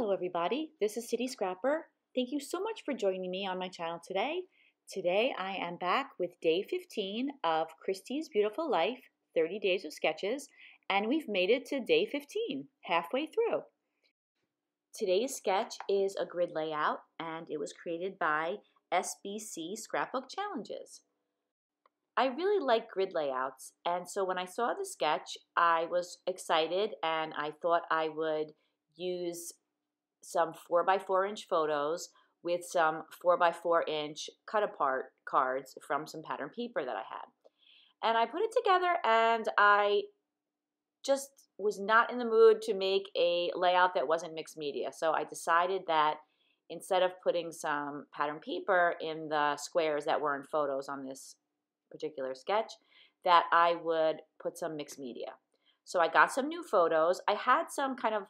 Hello everybody, this is City Scrapper. Thank you so much for joining me on my channel today. Today I am back with day 15 of Christy's Beautiful Life, 30 Days of Sketches, and we've made it to day 15, halfway through. Today's sketch is a grid layout and it was created by SBC Scrapbook Challenges. I really like grid layouts, and so when I saw the sketch I was excited and I thought I would use some 4x4 inch photos with some 4x4 inch cut apart cards from some pattern paper that I had. And I put it together and I just was not in the mood to make a layout that wasn't mixed media. So I decided that instead of putting some pattern paper in the squares that were in photos on this particular sketch, that I would put some mixed media. So I got some new photos. I had some kind of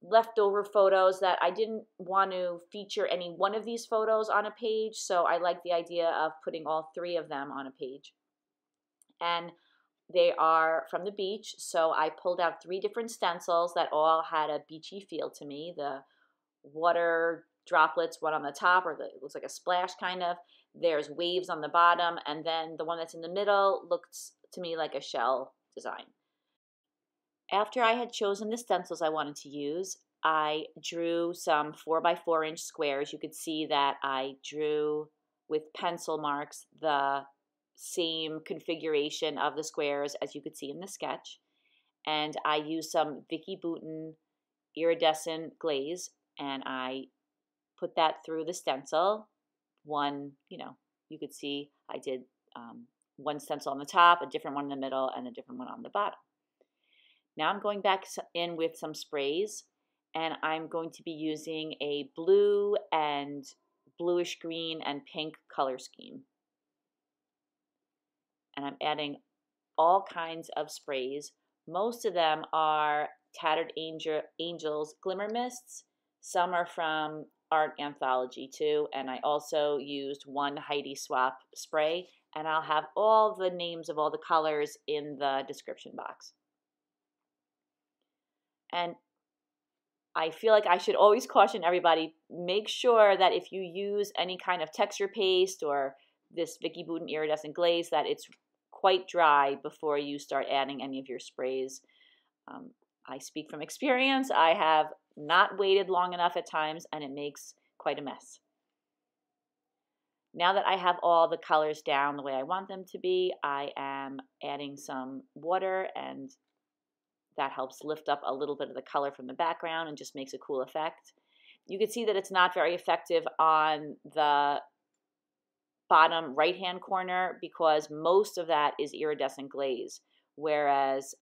leftover photos that I didn't want to feature any one of these photos on a page, so I like the idea of putting all three of them on a page. And they are from the beach, so I pulled out 3 different stencils that all had a beachy feel to me. The water droplets, one on the top, or it looks like a splash kind of. There's waves on the bottom, and then the one that's in the middle looks to me like a shell design. After I had chosen the stencils I wanted to use, I drew some 4x4 inch squares. You could see that I drew with pencil marks the same configuration of the squares as you could see in the sketch. And I used some Vicki Boutin Iridescent Glaze, and I put that through the stencil. One, you could see I did one stencil on the top, a different one in the middle, and a different one on the bottom. Now I'm going back in with some sprays, and I'm going to be using a blue and bluish green and pink color scheme. And I'm adding all kinds of sprays. Most of them are Tattered Angels Glimmer Mists. Some are from Art Anthology too, and I also used one Heidi Swap spray, and I'll have all the names of all the colors in the description box. And I feel like I should always caution everybody, make sure that if you use any kind of texture paste or this Vicki Boutin Iridescent Glaze, that it's quite dry before you start adding any of your sprays. I speak from experience. I have not waited long enough at times, and it makes quite a mess. Now that I have all the colors down the way I want them to be, I am adding some water, and that helps lift up a little bit of the color from the background and just makes a cool effect. You can see that it's not very effective on the bottom right-hand corner because most of that is iridescent glaze, whereas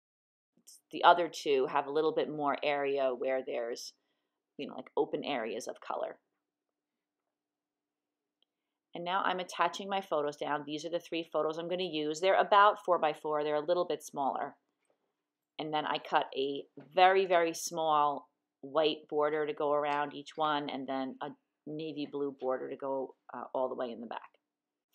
the other two have a little bit more area where there's, like open areas of color. And now I'm attaching my photos down. These are the 3 photos I'm going to use. They're about 4x4. They're a little bit smaller. And then I cut a very, very small white border to go around each one, and then a navy blue border to go all the way in the back.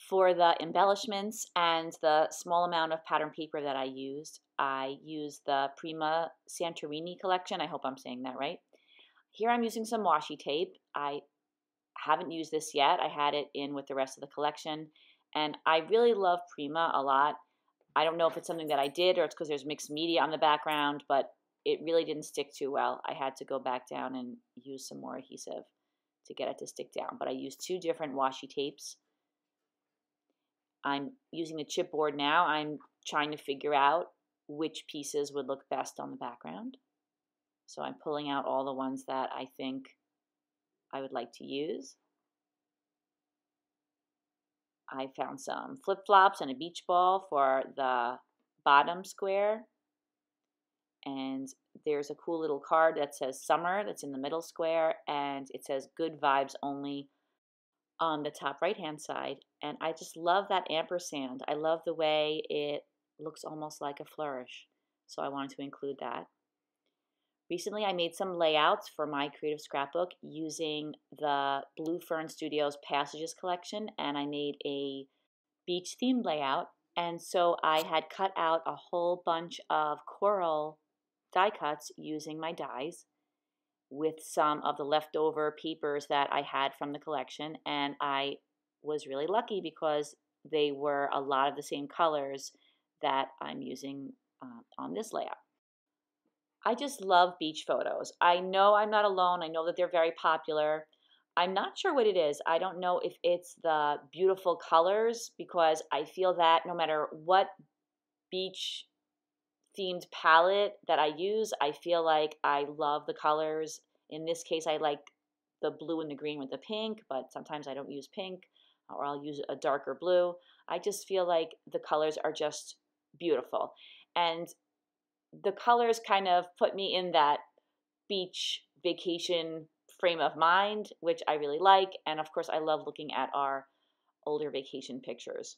For the embellishments and the small amount of pattern paper that I used the Prima Santorini collection. I hope I'm saying that right. Here I'm using some washi tape. I haven't used this yet. I had it in with the rest of the collection, and I really love Prima a lot. I don't know if it's something that I did or it's because there's mixed media on the background, but it really didn't stick too well. I had to go back down and use some more adhesive to get it to stick down. But I used 2 different washi tapes. I'm using the chipboard now. I'm trying to figure out which pieces would look best on the background. So I'm pulling out all the ones that I think I would like to use. I found some flip-flops and a beach ball for the bottom square. And there's a cool little card that says summer that's in the middle square, and it says good vibes only on the top right-hand side. And I just love that ampersand. I love the way it looks almost like a flourish. So I wanted to include that. Recently I made some layouts for my creative scrapbook using the Blue Fern Studios Passages collection, and I made a beach themed layout. And so I had cut out a whole bunch of coral die cuts using my dies, with some of the leftover papers that I had from the collection, and I was really lucky because they were a lot of the same colors that I'm using on this layout. I just love beach photos. I know I'm not alone. I know that they're very popular. I'm not sure what it is. I don't know if it's the beautiful colors, because I feel that no matter what beach themed palette that I use, I feel like I love the colors. In this case, I like the blue and the green with the pink, but sometimes I don't use pink, or I'll use a darker blue. I just feel like the colors are just beautiful. And the colors kind of put me in that beach vacation frame of mind, which I really like. And of course, I love looking at our older vacation pictures.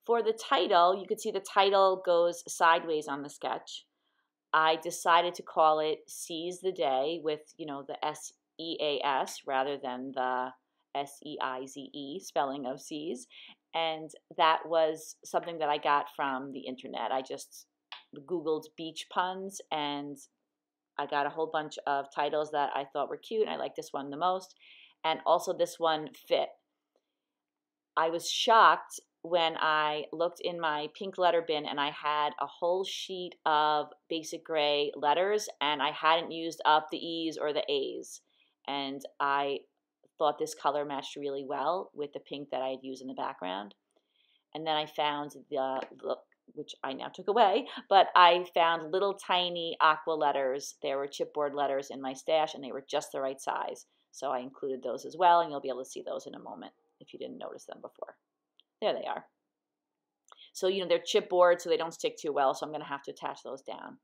For the title, you can see the title goes sideways on the sketch. I decided to call it Seize the Day with, the S-E-A-S rather than the S-E-I-Z-E spelling of seize. And that was something that I got from the internet. I just Googled beach puns, and I got a whole bunch of titles that I thought were cute. I like this one the most. And also this one fit. I was shocked when I looked in my pink letter bin and I had a whole sheet of basic gray letters, and I hadn't used up the E's or the A's. And I thought this color matched really well with the pink that I had used in the background. And then I found which I now took away, but I found little tiny aqua letters. There were chipboard letters in my stash, and they were just the right size. So I included those as well, and you'll be able to see those in a moment if you didn't notice them before. There they are. So, they're chipboard, so they don't stick too well, so I'm going to have to attach those down.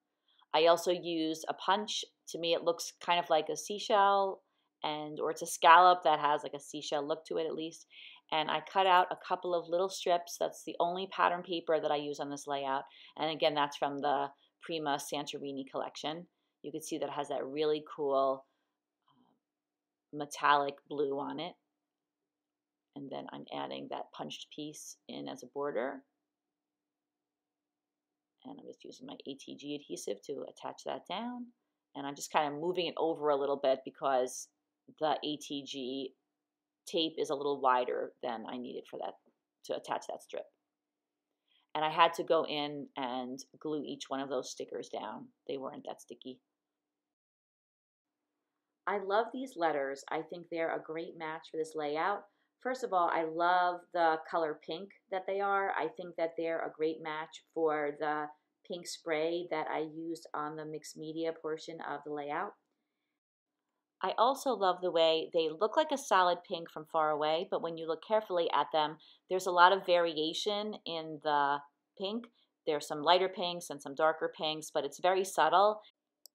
I also used a punch. To me, it looks kind of like a seashell, or it's a scallop that has like a seashell look to it at least. And I cut out a couple of little strips. That's the only pattern paper that I use on this layout. And again, that's from the Prima Santorini collection. You can see that it has that really cool metallic blue on it. And then I'm adding that punched piece in as a border. And I'm just using my ATG adhesive to attach that down. And I'm just kind of moving it over a little bit because the ATG tape is a little wider than I needed for that, to attach that strip. And I had to go in and glue each one of those stickers down. They weren't that sticky. I love these letters. I think they're a great match for this layout. First of all, I love the color pink that they are. I think that they're a great match for the pink spray that I used on the mixed media portion of the layout. I also love the way they look like a solid pink from far away, but when you look carefully at them, there's a lot of variation in the pink. There's some lighter pinks and some darker pinks, but it's very subtle.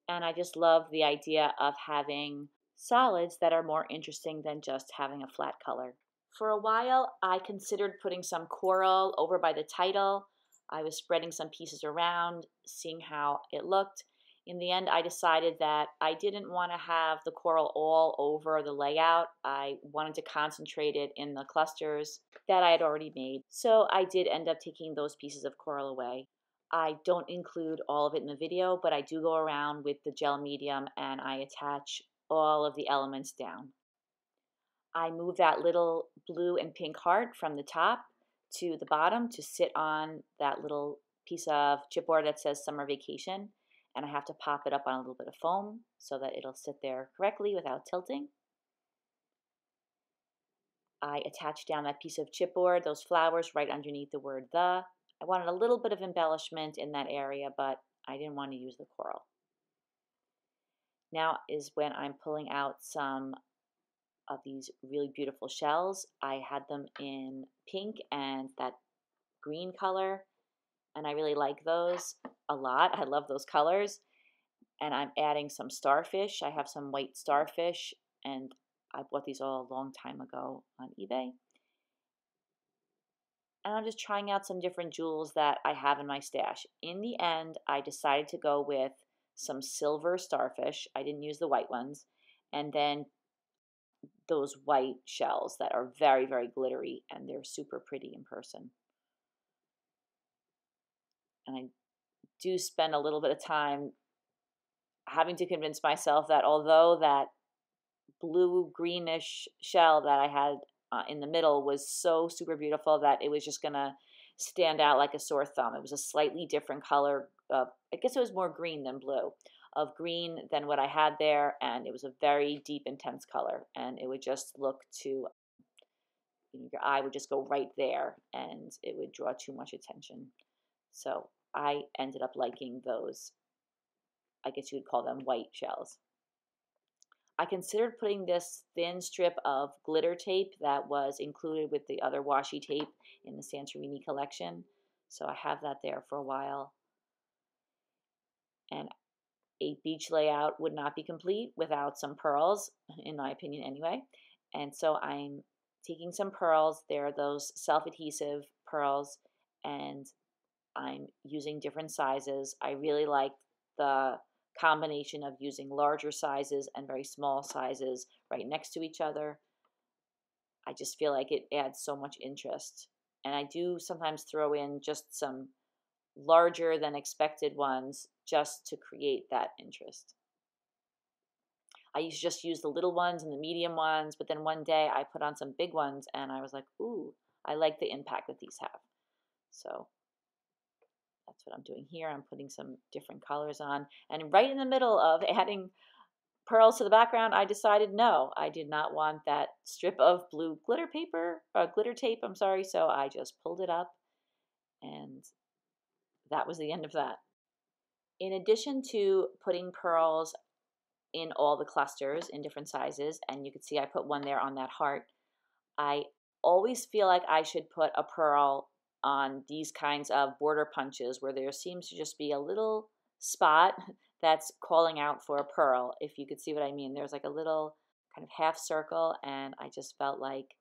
And I just love the idea of having solids that are more interesting than just having a flat color. For a while, I considered putting some coral over by the title. I was spreading some pieces around, seeing how it looked. In the end, I decided that I didn't want to have the coral all over the layout. I wanted to concentrate it in the clusters that I had already made. So I did end up taking those pieces of coral away. I don't include all of it in the video, but I do go around with the gel medium and I attach all of the elements down. I move that little blue and pink heart from the top to the bottom to sit on that little piece of chipboard that says Summer Vacation. And I have to pop it up on a little bit of foam so that it'll sit there correctly without tilting. I attach down that piece of chipboard, those flowers, right underneath the word the. I wanted a little bit of embellishment in that area, but I didn't want to use the coral. Now is when I'm pulling out some of these really beautiful shells. I had them in pink and that green color, and I really like those a lot. I love those colors. And I'm adding some starfish. I have some white starfish, and I bought these all a long time ago on eBay. And I'm just trying out some different jewels that I have in my stash. In the end, I decided to go with some silver starfish. I didn't use the white ones. And then those white shells that are very, very glittery, and they're super pretty in person. And I do spend a little bit of time having to convince myself that although that blue greenish shell that I had in the middle was so super beautiful that it was just going to stand out like a sore thumb. It was a slightly different color. I guess it was more green than blue, of green than what I had there, and it was a very deep, intense color, and it would just look to, your eye would just go right there, and it would draw too much attention. So I ended up liking those, I guess you would call them white shells. I considered putting this thin strip of glitter tape that was included with the other washi tape in the Santorini collection. So I have that there for a while. And a beach layout would not be complete without some pearls, in my opinion anyway. And so I'm taking some pearls. They're those self-adhesive pearls, and I'm using different sizes. I really like the combination of using larger sizes and very small sizes right next to each other. I just feel like it adds so much interest. And I do sometimes throw in just some larger than expected ones just to create that interest. I used to just use the little ones and the medium ones, but then one day I put on some big ones and I was like, ooh, I like the impact that these have. So that's what I'm doing here. I'm putting some different colors on. And right in the middle of adding pearls to the background, I decided no, I did not want that strip of blue glitter tape, I'm sorry. So I just pulled it up, and that was the end of that. In addition to putting pearls in all the clusters in different sizes, and you can see I put one there on that heart, I always feel like I should put a pearl on these kinds of border punches where there seems to just be a little spot that's calling out for a pearl, if you could see what I mean. There's like a little kind of half circle, and I just felt like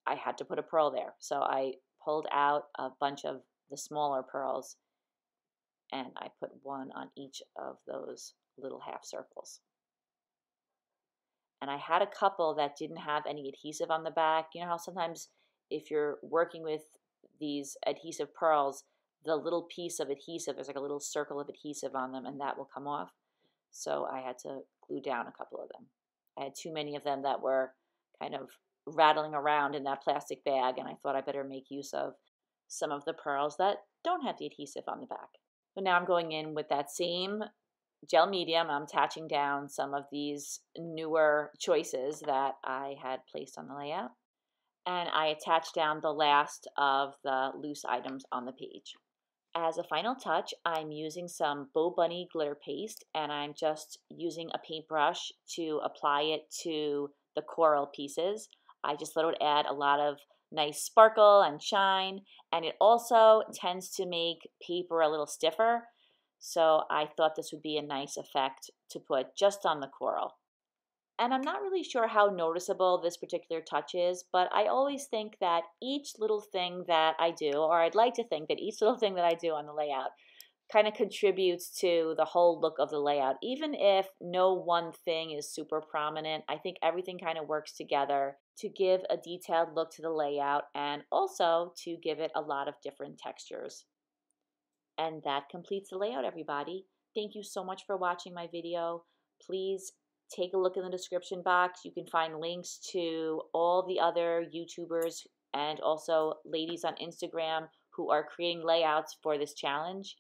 I had to put a pearl there. So I pulled out a bunch of the smaller pearls, and I put one on each of those little half circles. And I had a couple that didn't have any adhesive on the back. You know how sometimes if you're working with these adhesive pearls, the little piece of adhesive, there's like a little circle of adhesive on them, and that will come off. So I had to glue down a couple of them. I had too many of them that were kind of rattling around in that plastic bag, and I thought I better make use of some of the pearls that don't have the adhesive on the back. But now I'm going in with that same gel medium. I'm attaching down some of these newer choices that I had placed on the layout. And I attached down the last of the loose items on the page. As a final touch, I'm using some Bow Bunny glitter paste, and I'm just using a paintbrush to apply it to the coral pieces. I just thought it would add a lot of nice sparkle and shine, and it also tends to make paper a little stiffer. So I thought this would be a nice effect to put just on the coral. And I'm not really sure how noticeable this particular touch is, but I always think that each little thing that I do, or I'd like to think that each little thing that I do on the layout kind of contributes to the whole look of the layout. Even if no one thing is super prominent, I think everything kind of works together to give a detailed look to the layout and also to give it a lot of different textures. And that completes the layout, everybody. Thank you so much for watching my video. Please take a look in the description box. You can find links to all the other YouTubers and also ladies on Instagram who are creating layouts for this challenge.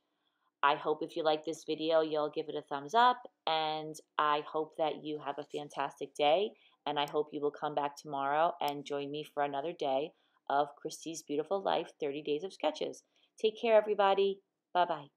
I hope if you like this video, you'll give it a thumbs up, and I hope that you have a fantastic day, and I hope you will come back tomorrow and join me for another day of Christy's Beautiful Life 30 Days of Sketches. Take care, everybody. Bye-bye.